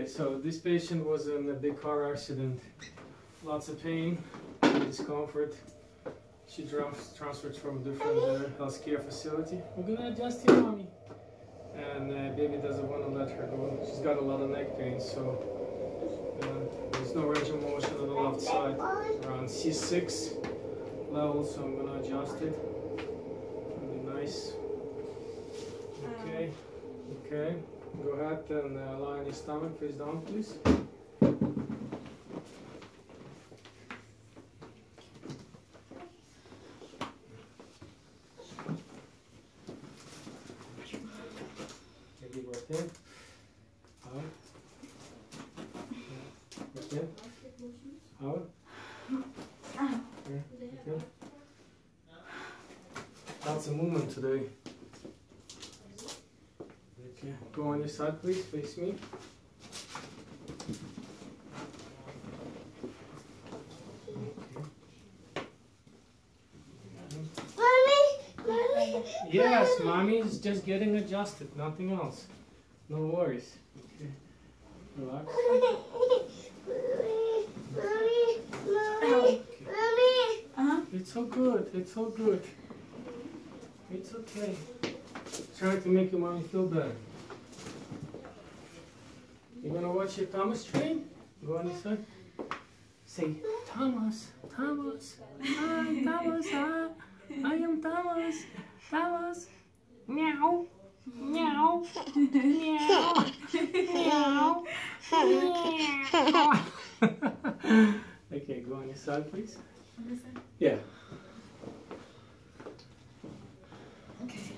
Okay, so this patient was in a big car accident. Lots of pain, discomfort. She transferred from a different healthcare facility. We're gonna adjust you, mommy. And baby doesn't want to let her go. She's got a lot of neck pain, so there's no range of motion on the left side. Around C6 level, so I'm gonna adjust it. Really nice. Okay, okay. Go ahead and lie on your stomach, face down, please. Maybe right in. Out. Right in. Out. Okay. Lots of movement today. Okay. Go on your side, please. Face me. Yes, mommy is just getting adjusted, nothing else. No worries. Okay. Relax. Okay. It's so good, it's so good. It's okay. Trying to make your mommy feel better. You gonna watch your Thomas train? Go on your side. Say, Thomas, Thomas, hi, Thomas, hi. I am Thomas. Thomas. Meow. Meow. Meow. Meow. Meow. Okay, go on your side, please. On this side? Yeah. Okay.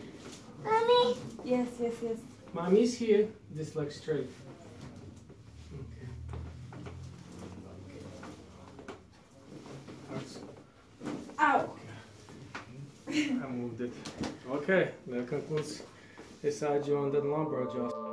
Mommy. Yes, yes, yes. Mommy's here. This leg straight. Okay. Ow. I moved it. Okay, that concludes this side on the lumbar adjustment.